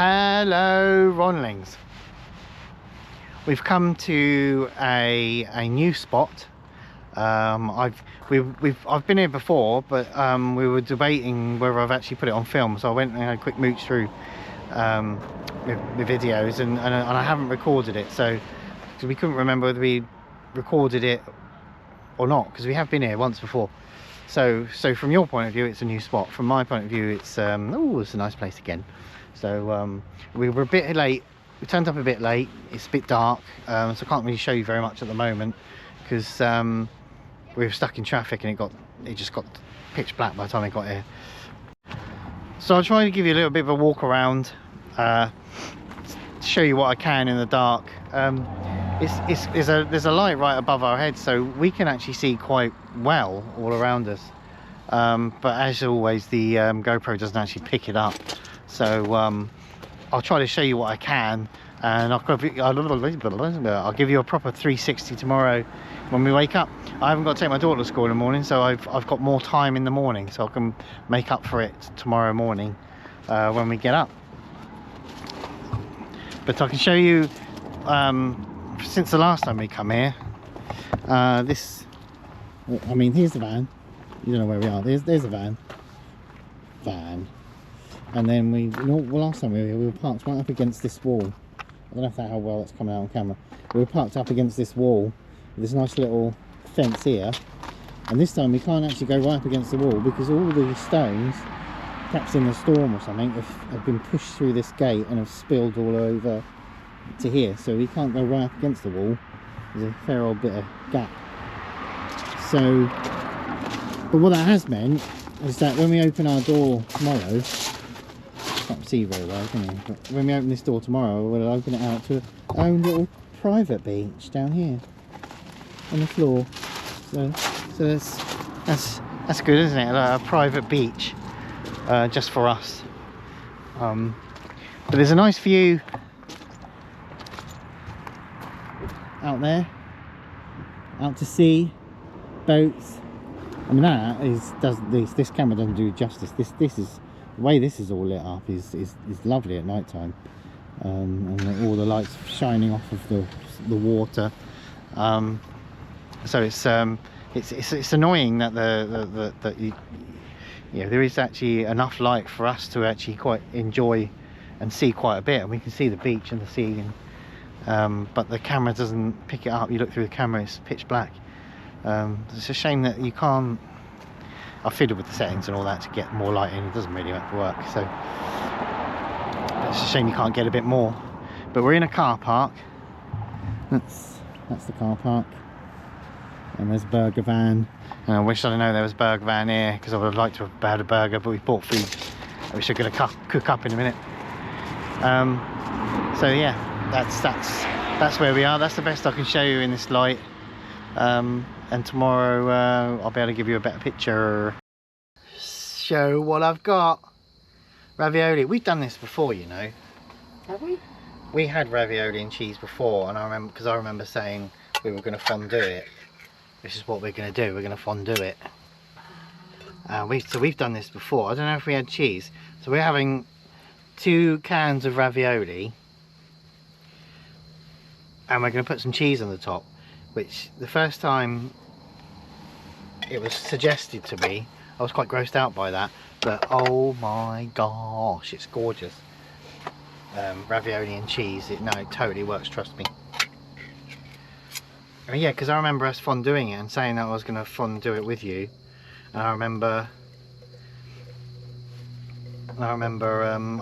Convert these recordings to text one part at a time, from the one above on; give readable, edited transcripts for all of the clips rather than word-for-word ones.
Hello Ronlings. We've come to a new spot. I've been here before, but we were debating whether I've actually put it on film, so I went and had a quick mooch through the videos, and I haven't recorded it, so we couldn't remember whether we recorded it or not, because we have been here once before. So from your point of view, it's a new spot. From my point of view, it's it's a nice place again. So we were a bit late. We turned up a bit late. It's a bit dark, so I can't really show you very much at the moment, because we were stuck in traffic and it just got pitch black by the time we got here. So I'll try to give you a little bit of a walk around, show you what I can in the dark. There's a light right above our heads, so we can actually see quite well all around us, but as always, the GoPro doesn't actually pick it up. So I'll try to show you what I can, and I'll give you a proper 360 tomorrow when we wake up. I haven't got to take my daughter to school in the morning, so I've got more time in the morning, so I can make up for it tomorrow morning when we get up. But I can show you, since the last time we come here, here's the van. You don't know where we are. There's the van. And then last time we were parked right up against this wall. I don't know how well that's coming out on camera. We were parked up against this wall with this nice little fence here. And this time we can't actually go right up against the wall, because all the stones, perhaps in the storm or something, have been pushed through this gate and have spilled all over to here. So we can't go right up against the wall. There's a fair old bit of gap. So, but what that has meant is that when we open our door tomorrow, can't see very well, can you? But when we open this door tomorrow, we'll open it out to our own little private beach down here on the floor. So that's good, isn't it? A private beach just for us. But there's a nice view out there, out to sea, boats. I mean, this camera doesn't do justice. This is the way this is all lit up is lovely at night time, and all the lights shining off of the water. So it's annoying that there is actually enough light for us to actually quite enjoy and see quite a bit, and we can see the beach and the sea, but the camera doesn't pick it up. You look through the camera, it's pitch black. It's a shame that you can't. I fiddled with the settings and all that to get more light in. It doesn't really work, so it's a shame you can't get a bit more. But we're in a car park. That's the car park, and there's Burger Van. And I wish I'd known there was Burger Van here, because I would have liked to have had a burger, but we bought food which we're going to cook up in a minute. So yeah, that's where we are. That's the best I can show you in this light. And tomorrow I'll be able to give you a better picture. Show what I've got. Ravioli. We've done this before, you know. Have we? We had ravioli and cheese before, and I remember saying we were going to fondue it. This is what we're going to do. We're going to fondue it. So we've done this before. I don't know if we had cheese. So we're having 2 cans of ravioli, and we're going to put some cheese on the top. Which the first time it was suggested to me, I was quite grossed out by that, but oh my gosh, it's gorgeous. Ravioli and cheese, it totally works, trust me. I mean, yeah, because I remember us fonduing it and saying that I was going to fondue it with you, and I remember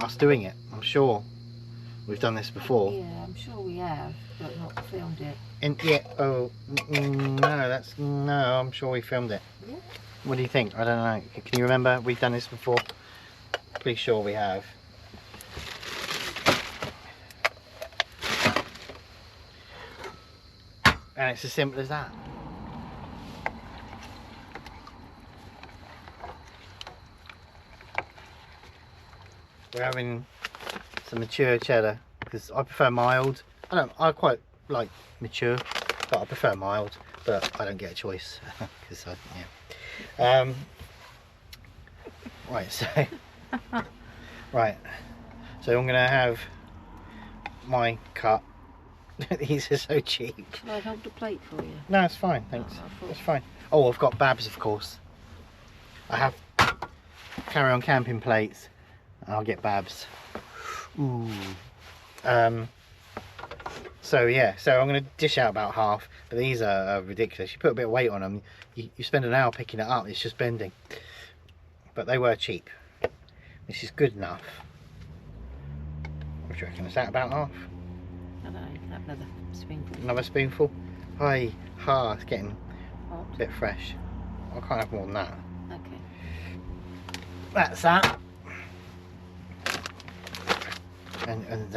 us doing it. I'm sure we've done this before. Yeah, I'm sure we have, but not filmed it. No, I'm sure we filmed it. Yeah. What do you think? I don't know. Can you remember? We've done this before. Pretty sure we have. And it's as simple as that. We're having some mature cheddar, because I prefer mild. I quite like mature, but I prefer mild, but I don't get a choice because right, so right, So I'm gonna have my cut. These are so cheap. Shall I hold the plate for you? No, it's fine, thanks. Oh, It's fine. Oh, I've got Babs, of course. I have Carry On camping plates. I'll get Babs. Ooh. So yeah, so I'm going to dish out about half, but these are ridiculous. You put a bit of weight on them, you spend an hour picking it up, it's just bending. But they were cheap, which is good enough. What do you reckon? Is that about half? I don't know, have another spoonful. Another spoonful? Hi, it's getting Hot. a bit fresh. I can't have more than that. Okay. That's that. And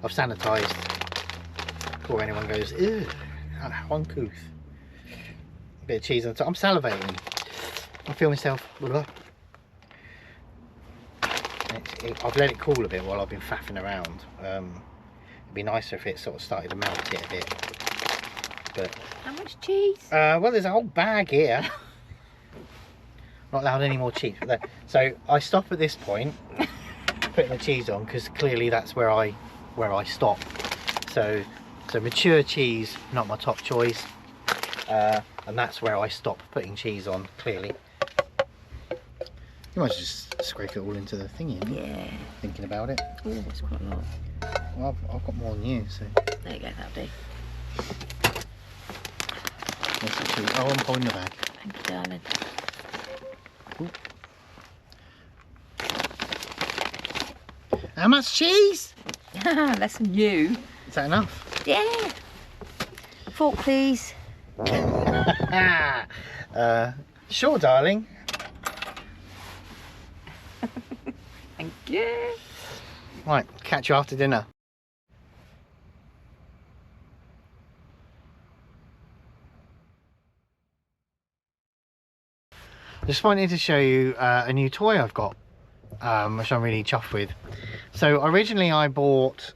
I've sanitised before anyone goes, ew, uncouth. Bit of cheese on top. I'm salivating. I feel myself. I've let it cool a bit while I've been faffing around. It'd be nicer if it sort of started to melt it a bit. But how much cheese? well, there's a whole bag here. Not allowed any more cheese. So I stop at this point, putting the cheese on, because clearly that's where I stop. So mature cheese, not my top choice, and that's where I stop putting cheese on. Clearly, you might just scrape it all into the thingy. Yeah. Thinking about it. Oh, it's quite a lot. Well, I've got more than you, so. There you go, that'll do. Yes, actually, oh, I'm holding the bag. Thank you, darling. Ooh. How much cheese? Less than you. Is that enough? Yeah. Fork, please. Sure, darling. Thank you. Right, catch you after dinner. Just wanted to show you a new toy I've got, which I'm really chuffed with. So originally I bought,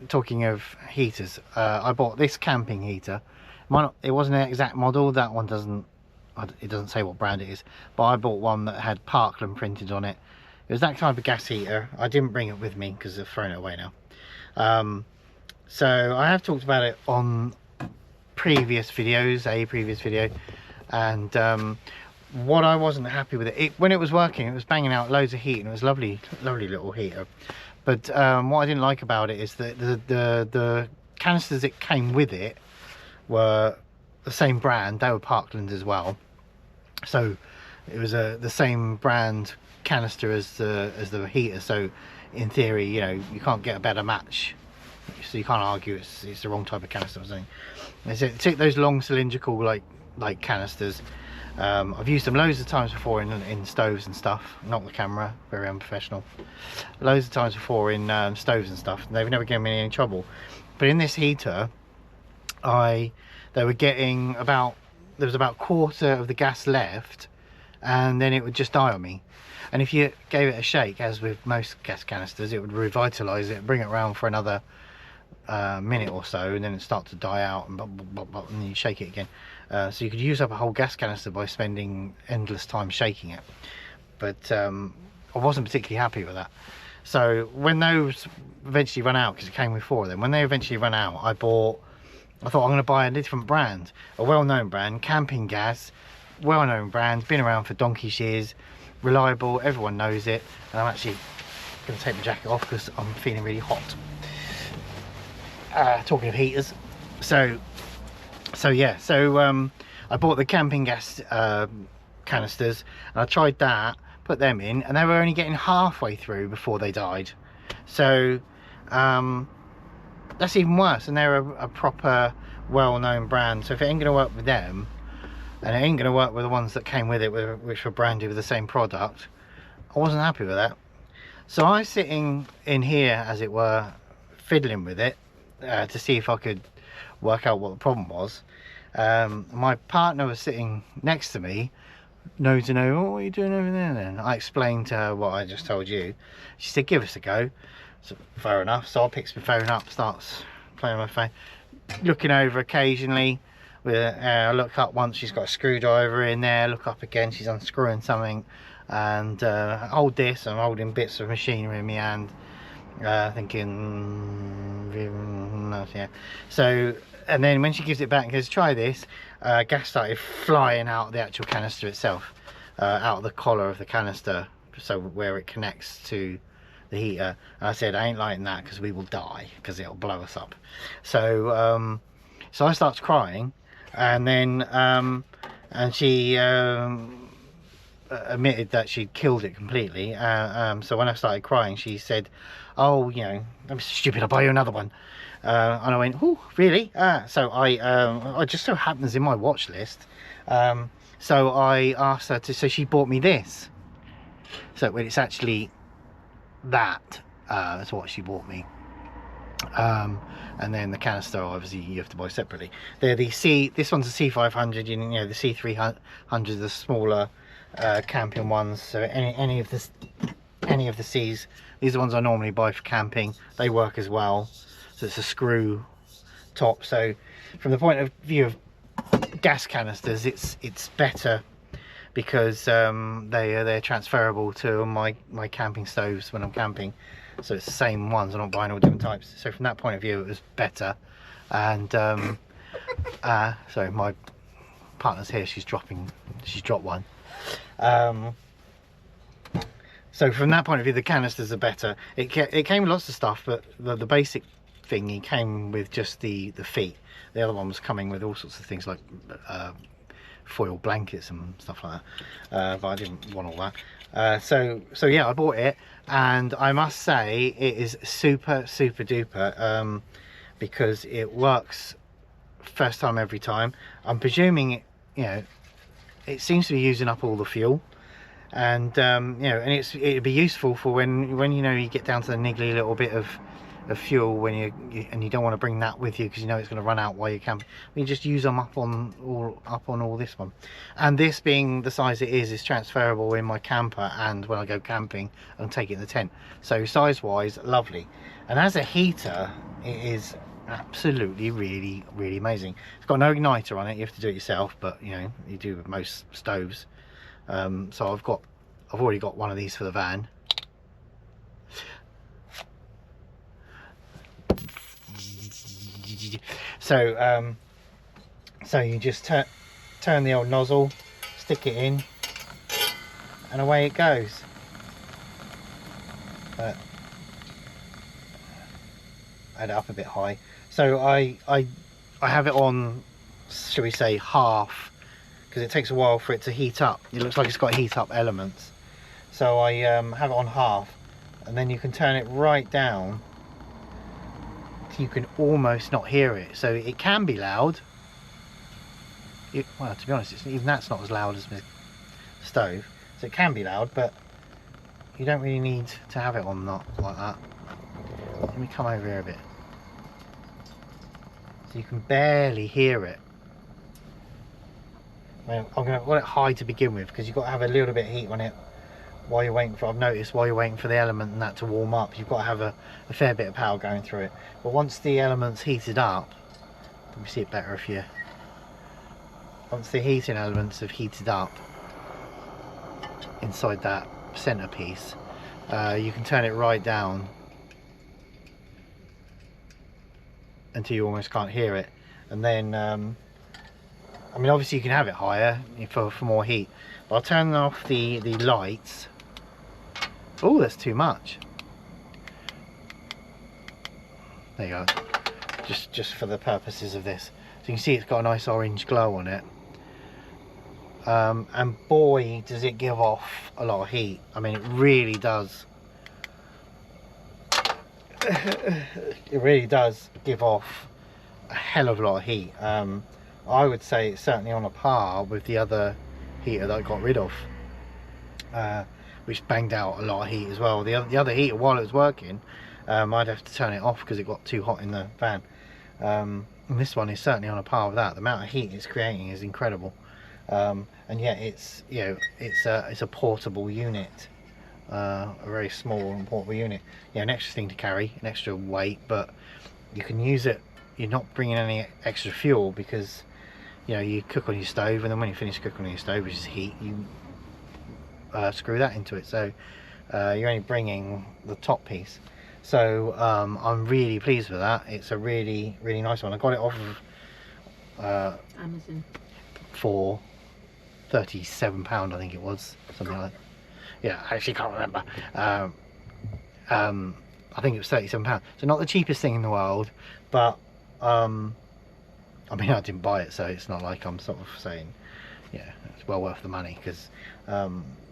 talking of heaters, I bought this camping heater. It wasn't an exact model, that one it doesn't say what brand it is, but I bought one that had Parkland printed on it. It was that type of gas heater. I didn't bring it with me because I've thrown it away now. So I have talked about it on previous videos, a previous video, and what I wasn't happy with it, when it was working, it was banging out loads of heat and it was lovely little heater. But what I didn't like about it is that the canisters that came with it were the same brand. They were Parkland as well, so it was the same brand canister as the heater. So in theory, you know, you can't get a better match, so you can't argue it's the wrong type of canister or something. And so take those long cylindrical like canisters. I've used them loads of times before in stoves and stuff. Not the camera, very unprofessional. Loads of times before in stoves and stuff, and they've never given me any trouble. But in this heater, they were getting there was about a quarter of the gas left, and then it would just die on me. And if you gave it a shake, as with most gas canisters, it would revitalise it, bring it around for another minute or so, and then it starts to die out, and then you shake it again. So you could use up a whole gas canister by spending endless time shaking it. But I wasn't particularly happy with that. So when those eventually run out, because it came with 4 of them, when they eventually run out, I thought I'm going to buy a different brand, a well-known brand, Camping Gas, well-known brand, been around for donkey's years, reliable, everyone knows it. And I'm actually going to take my jacket off because I'm feeling really hot. Talking of heaters, so yeah, I bought the Camping Gas canisters, and I tried that, put them in, and they were only getting halfway through before they died. So that's even worse, and they're a proper well-known brand. So if it ain't gonna work with them, and it ain't gonna work with the ones that came with it, which were branded with the same product, I wasn't happy with that. So I was sitting in here, as it were, fiddling with it to see if I could work out what the problem was. My partner was sitting next to me, nose to nose. Oh, what are you doing over there then? I explained to her what I just told you. She said, give us a go. So fair enough. So I picks my phone up, starts playing on my phone, looking over occasionally. I look up once, she's got a screwdriver in there. Look up again, she's unscrewing something. and hold this. I'm holding bits of machinery in my hand, thinking, yeah. So, and then when she gives it back and goes, try this, gas started flying out the actual canister itself, out of the collar of the canister, so where it connects to the heater. And I said, I ain't lighting that because we will die, because it'll blow us up. So so I started crying, and then and she admitted that she'd killed it completely. So when I started crying, she said, oh, you know, I'm stupid, I'll buy you another one. And I went, oh, really? So I just so happens in my watch list. So I asked her to, so she bought me this. So it's actually that, that's what she bought me. And then the canister, obviously you have to buy separately. They're the this one's a C500, you know, the C300, the smaller camping ones. So any of the C's, these are the ones I normally buy for camping. They work as well. So it's a screw top. So from the point of view of gas canisters, it's better, because they're transferable to my camping stoves when I'm camping. So it's the same ones, I'm not buying all different types. So from that point of view, it was better. And sorry, my partner's here, she's dropped one. So from that point of view, the canisters are better. It came with lots of stuff, but the basic thingy came with just the feet. The other one was coming with all sorts of things like foil blankets and stuff like that, but I didn't want all that. So yeah, I bought it, and I must say it is super duper, because it works first time every time. I'm presuming it, you know, it seems to be using up all the fuel, and you know, and it'd be useful for when you know you get down to the niggly little bit of fuel, when you don't want to bring that with you because you know it's going to run out while you camp. You just use them up on all this one. And this, being the size it is transferable in my camper and when I go camping and take it in the tent. So size wise, lovely. And as a heater, it is absolutely really amazing. It's got no igniter on it, you have to do it yourself, but you know, you do with most stoves. So I've already got one of these for the van. So so you just turn the old nozzle, stick it in, and away it goes. But I had it up a bit high, so I have it on, shall we say, half, because it takes a while for it to heat up. It looks like it's got heat up elements, so I have it on half, and then you can turn it right down. You can almost not hear it, so it can be loud. Well, to be honest, even that's not as loud as my stove, so it can be loud, but you don't really need to have it on not like that. Let me come over here a bit, so you can barely hear it. I'm going to want it high to begin with, because you've got to have a little bit of heat on it while you're waiting for, I've noticed, while you're waiting for the element and that to warm up, you've got to have a fair bit of power going through it. But once the element's heated up, let me see it better if you, once the heating elements have heated up inside that centerpiece, you can turn it right down until you almost can't hear it. And then I mean, obviously you can have it higher for more heat, but I'll turn off the lights. Oh, that's too much. There you go. Just for the purposes of this. So you can see it's got a nice orange glow on it. And boy, does it give off a lot of heat. I mean, it really does. It really does give off a hell of a lot of heat. I would say it's certainly on a par with the other heater that I got rid of, which banged out a lot of heat as well. The other heater, while it was working, I'd have to turn it off because it got too hot in the van. And this one is certainly on a par with that. The amount of heat it's creating is incredible. And yet it's, you know, it's a portable unit, a very small and portable unit. Yeah, an extra thing to carry, an extra weight, but you can use it. You're not bringing any extra fuel, because you know, you cook on your stove, and then when you finish cooking on your stove, which is heat, you screw that into it, so you're only bringing the top piece. So I'm really pleased with that. It's a really nice one. I got it off of Amazon for £37, I think it was, something like that. Yeah, I actually can't remember. I think it was £37, so not the cheapest thing in the world, but I mean, I didn't buy it, so it's not like I'm sort of saying, yeah, it's well worth the money, because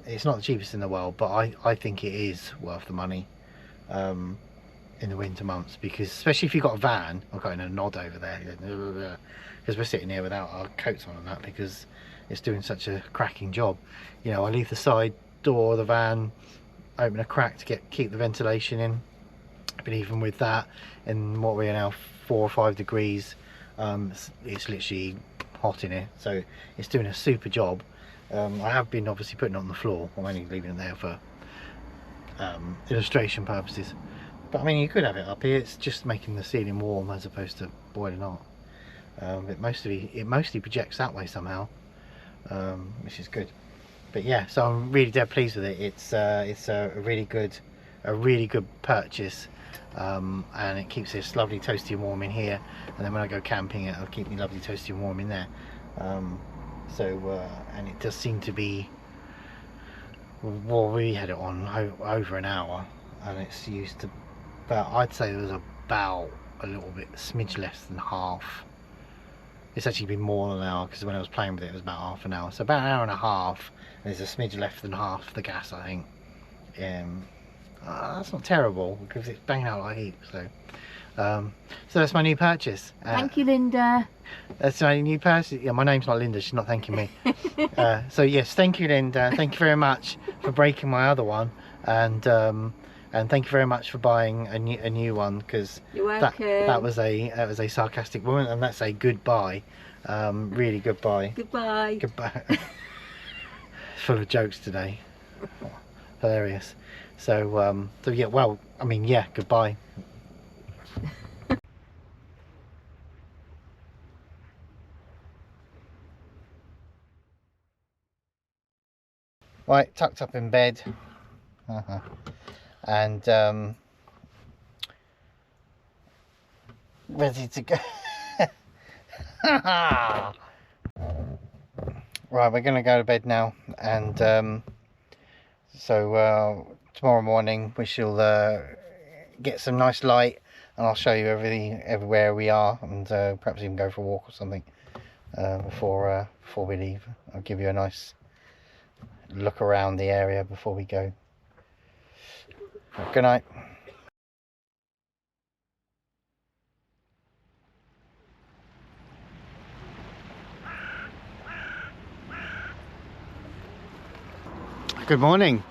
it's not the cheapest in the world, but I think it is worth the money in the winter months, because especially if you've got a van. I'm getting a nod over there because we're sitting here without our coats on and that, because it's doing such a cracking job. You know, I leave the side door of the van open a crack to keep the ventilation in, but even with that, in what we are now 4 or 5 degrees, it's literally hot in here, so it's doing a super job. I have been obviously putting it on the floor. I'm only leaving it there for illustration purposes, but I mean, you could have it up here. It's just making the ceiling warm as opposed to boiling hot. It mostly projects that way somehow, which is good. But yeah, so I'm really dead pleased with it. It's a really good purchase, and it keeps this lovely toasty and warm in here, and then when I go camping it'll keep me lovely toasty and warm in there. And it does seem to be, well, we had it on over an hour, and it's used to about, I'd say there was about a little bit, smidge less than half. It's actually been more than an hour, because when I was playing with it, it was about half an hour. So about an hour and a half, and there's a smidge less than half the gas, I think. That's not terrible, because it's banging out like heat. So that's my new purchase. Thank you, Linda. That's my new purchase. Yeah, my name's not Linda, she's not thanking me. So yes, thank you, Linda. Thank you very much for breaking my other one, and thank you very much for buying a new one, because that was a sarcastic woman, and that's a goodbye. Really goodbye. Goodbye. Full of jokes today. Hilarious. So yeah, well, I mean, yeah, goodbye. Right, tucked up in bed. And ready to go. Right, we're gonna go to bed now, and so tomorrow morning we shall get some nice light, and I'll show you everywhere we are, and perhaps even go for a walk or something before we leave. I'll give you a nice look around the area before we go. Good night. Good morning.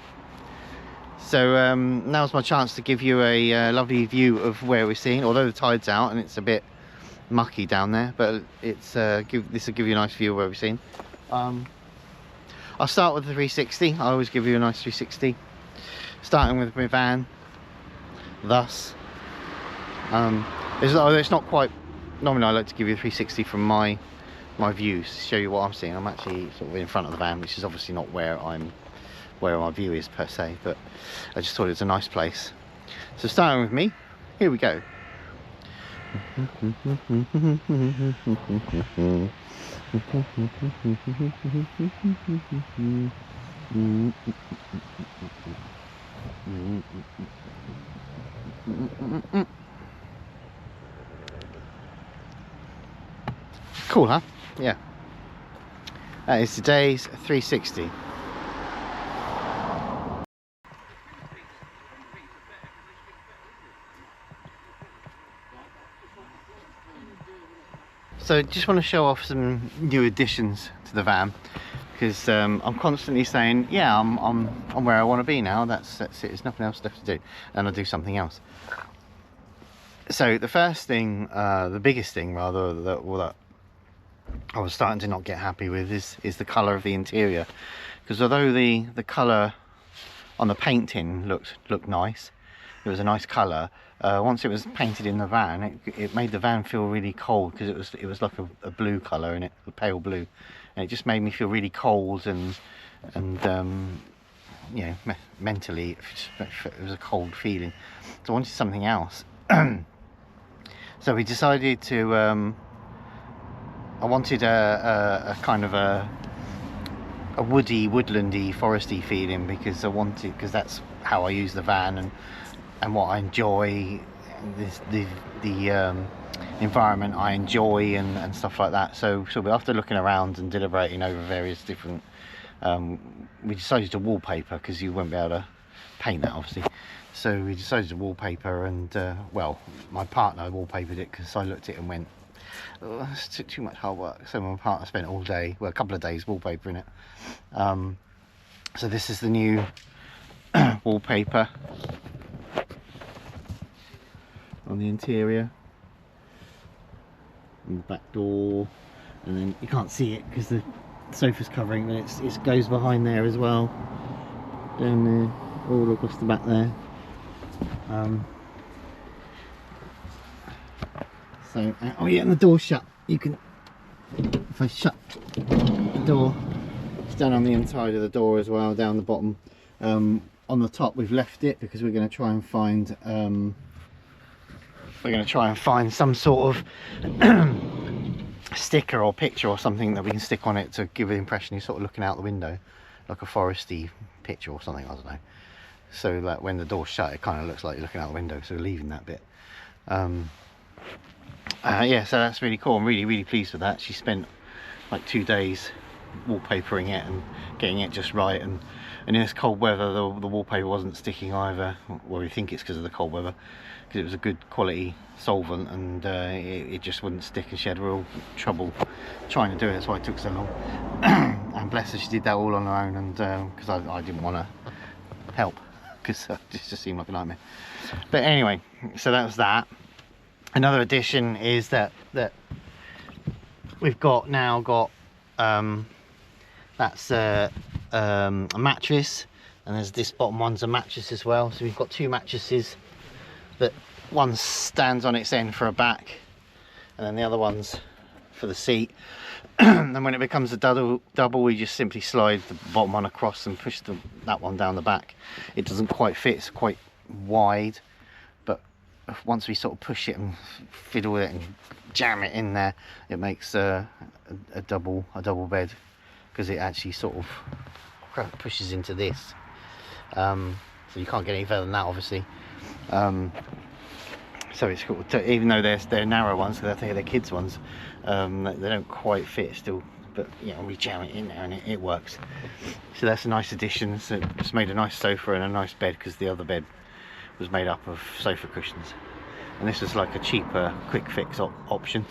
So now's my chance to give you a lovely view of where we're seeing, although the tide's out and it's a bit mucky down there, but this will give you a nice view of where we're seeing. I'll start with the 360. I always give you a nice 360, starting with my van. Thus, it's not quite, normally I like to give you a 360 from my views to show you what I'm seeing. I'm actually sort of in front of the van, which is obviously not where my view is per se, but I just thought it was a nice place. So starting with me, here we go. Cool, huh? Yeah. That is today's 360. So just want to show off some new additions to the van, because I'm constantly saying, yeah, I'm where I want to be now. That's it. There's nothing else left to do, and I'll do something else. So the first thing, the biggest thing rather, that I was starting to not get happy with is the colour of the interior, because although the colour on the painting looked nice, it was a nice colour. Once it was painted in the van, it made the van feel really cold, because it was like a blue colour in it, a pale blue, and it just made me feel really cold and you know, mentally it was a cold feeling, so I wanted something else. So we decided to I wanted a kind of a woody, woodlandy, foresty feeling, because that's how I use the van and what I enjoy, the environment I enjoy and stuff like that. So after looking around and deliberating over various different, we decided to wallpaper, because you won't be able to paint that obviously. So we decided to wallpaper, and well, my partner wallpapered it, because I looked at it and went, oh, this took too much hard work. So my partner spent all day, well, a couple of days wallpapering it. So this is the new wallpaper on the interior, and the back door, and then you can't see it because the sofa's covering, but it goes behind there as well, down there, all across the back there. So oh yeah, and the door's shut. You can, if I shut the door, it's down on the inside of the door as well, down the bottom. On the top we've left it because we're going to try and find some sort of sticker or picture or something that we can stick on it to give the impression you're sort of looking out the window, like a foresty picture or something, I don't know. So that when the door's shut, it kind of looks like you're looking out the window, so we're leaving that bit. Yeah, so that's really cool. I'm really pleased with that. She spent like 2 days wallpapering it and getting it just right, and in this cold weather the wallpaper wasn't sticking either. Well, we think it's because of the cold weather, because it was a good quality solvent, and it just wouldn't stick, and she had real trouble trying to do it. That's why it took so long. And bless her, she did that all on her own, and because I didn't want to help, because it just seemed like a nightmare. But anyway, so that was that. Another addition is that we've now got that's a mattress, and there's this bottom one's a mattress as well. So we've got 2 mattresses, that one stands on its end for a back, and then the other one's for the seat. And when it becomes a double, we just simply slide the bottom one across and push that one down the back. It doesn't quite fit, it's quite wide, but once we sort of push it and fiddle with it and jam it in there, it makes a double bed, because it actually sort of pushes into this. So you can't get any further than that, obviously. So it's cool, even though they're narrow ones, because I think they're kids ones, they don't quite fit still, but you know, we jam it in there and it works. So that's a nice addition. So it's made a nice sofa and a nice bed, because the other bed was made up of sofa cushions, and this is like a cheaper quick fix option.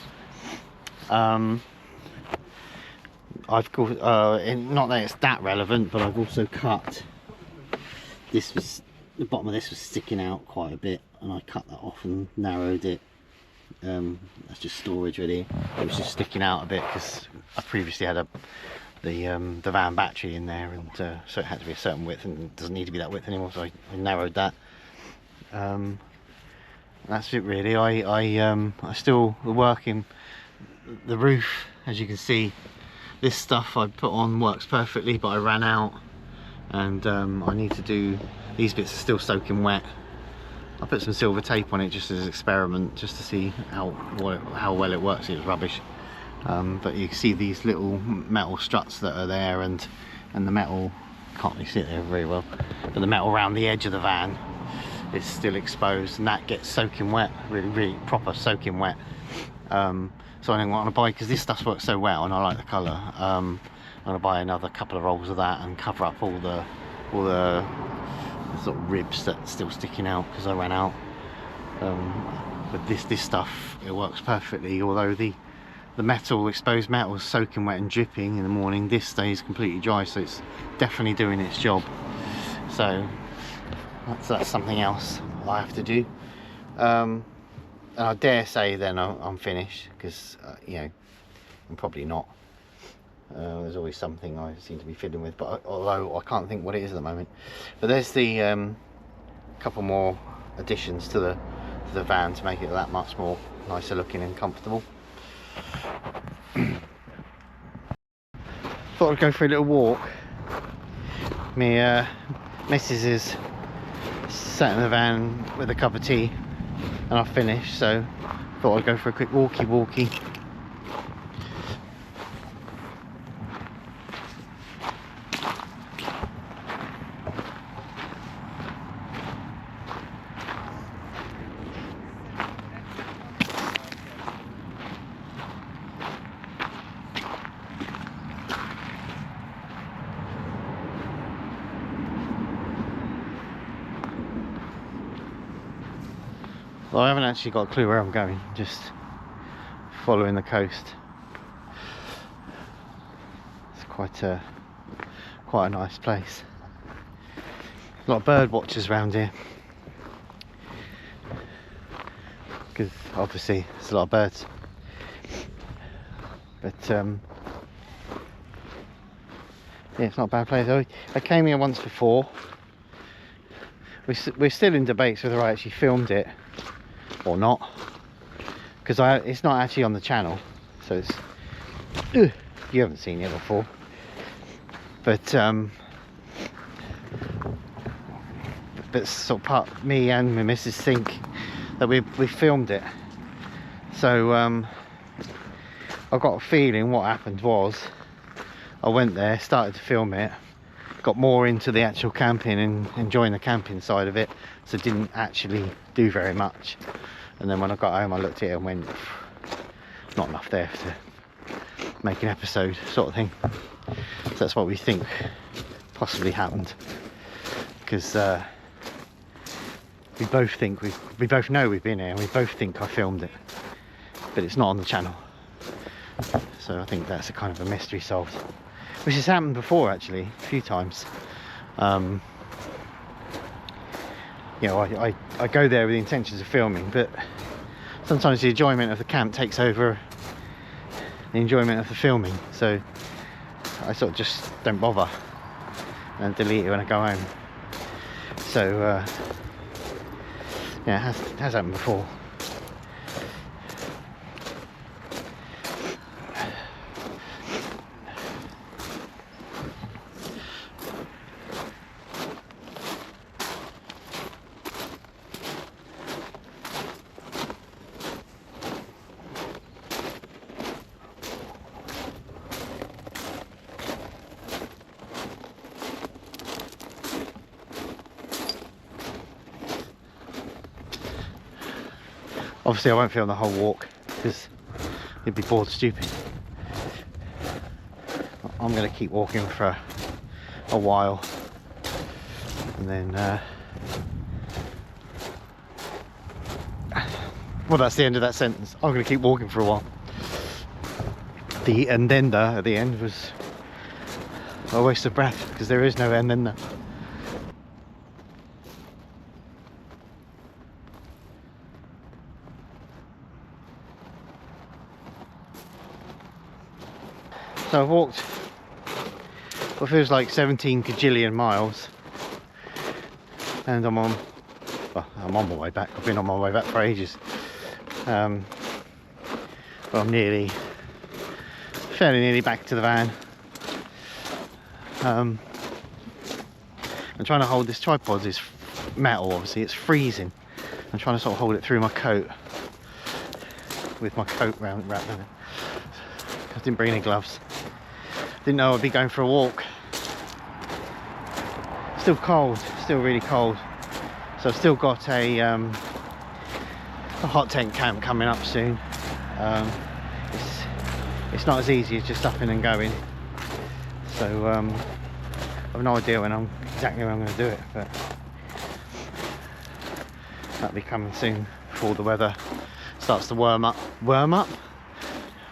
I've got not that it's that relevant, but I've also cut, the bottom of this was sticking out quite a bit, and I cut that off and narrowed it. That's just storage really. It was just sticking out a bit because I previously had the van battery in there, and so it had to be a certain width, and it doesn't need to be that width anymore, so I narrowed that. That's it really. I still working the roof. As you can see, this stuff I put on works perfectly, but I ran out, and I need to do, these bits are still soaking wet. I put some silver tape on it just as an experiment, just to see how well it works. It was rubbish, but you can see these little metal struts that are there, and the metal, can't really see it there very well, but the metal around the edge of the van is still exposed, and that gets soaking wet, really proper soaking wet. So I don't want to buy, because this stuff works so well and I like the colour, I'm going to buy another couple of rolls of that and cover up all the sort of ribs that's still sticking out, because I ran out. But this stuff, it works perfectly, although the exposed metal is soaking wet and dripping in the morning. This stays completely dry, so it's definitely doing its job. So that's something else I have to do. And I dare say then I'm finished, because you know, I'm probably not. There's always something I seem to be fiddling with, but although I can't think what it is at the moment. But there's the couple more additions to the van to make it that much more nicer looking and comfortable. Thought I'd go for a little walk. Me Mrs. is sat in the van with a cup of tea, and I've finished, so thought I'd go for a quick walkie. Well, I haven't actually got a clue where I'm going, just following the coast. It's quite a nice place. A lot of bird watchers around here, because obviously there's a lot of birds. But yeah, it's not a bad place. I came here once before. We're still in debates whether I actually filmed it or not, because it's not actually on the channel, so it's you haven't seen it before. But sort of part me and my missus think that we filmed it. So I've got a feeling what happened was I went there, started to film it, got more into the actual camping and enjoying the camping side of it, so didn't actually do very much. And then when I got home, I looked at it and went, not enough there to make an episode, sort of thing. So that's what we think possibly happened, because we both think we both know we've been here, and we both think I filmed it, but it's not on the channel. So I think that's a kind of a mystery solved, which has happened before actually, a few times. You know, I go there with the intentions of filming, but sometimes the enjoyment of the camp takes over the enjoyment of the filming, so I sort of just don't bother and delete it when I go home. So yeah, it has happened before. Obviously I won't film the whole walk because you'd be bored stupid. I'm going to keep walking for a while, and then well, that's the end of that sentence. I'm going to keep walking for a while. The and then at the end was a waste of breath, because there is no and then. So I've walked what feels like 17 gajillion miles, and I'm on my way back. I've been on my way back for ages. But I'm fairly nearly back to the van. I'm trying to hold this tripod. It's metal, obviously, it's freezing. I'm trying to sort of hold it through my coat with my coat wrapped in it. I didn't bring any gloves. Didn't know I'd be going for a walk. Still cold, still really cold. So I've still got a hot tent camp coming up soon. It's not as easy as just upping and going. So I've no idea exactly when I'm going to do it, but that'll be coming soon before the weather starts to warm up.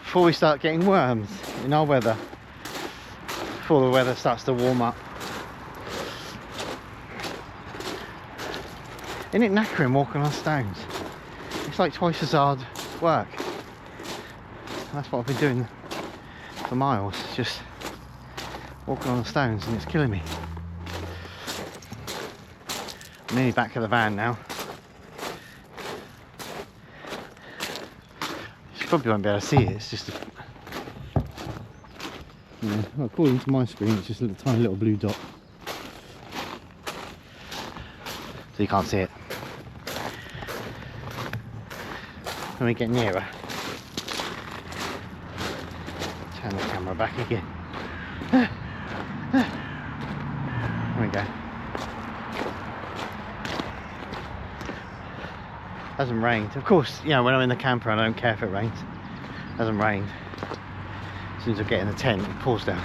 Before we start getting worms in our weather. Before the weather starts to warm up. Isn't it knackering walking on stones? It's like twice as hard work. That's what I've been doing for miles, just walking on the stones, and it's killing me. I'm nearly back at the van now. You probably won't be able to see it, it's just yeah, according to my screen, it's just a tiny little blue dot. so you can't see it. When we get nearer, turn the camera back again. There we go. Hasn't rained. Of course, you know, when I'm in the camper I don't care if it rains. Hasn't rained. As soon as I get in the tent, it pours down.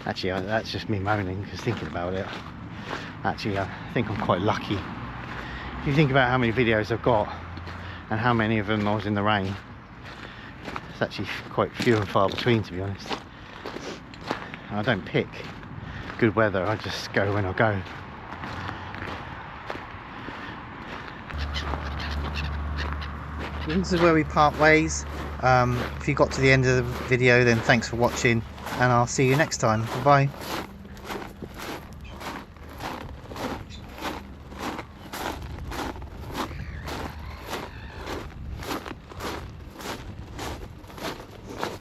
Actually, that's just me moaning, because thinking about it, actually I think I'm quite lucky. If you think about how many videos I've got and how many of them I was in the rain, it's actually quite few and far between, to be honest. I don't pick good weather, I just go when I go. This is where we part ways. If you got to the end of the video, then thanks for watching, and I'll see you next time. Bye bye.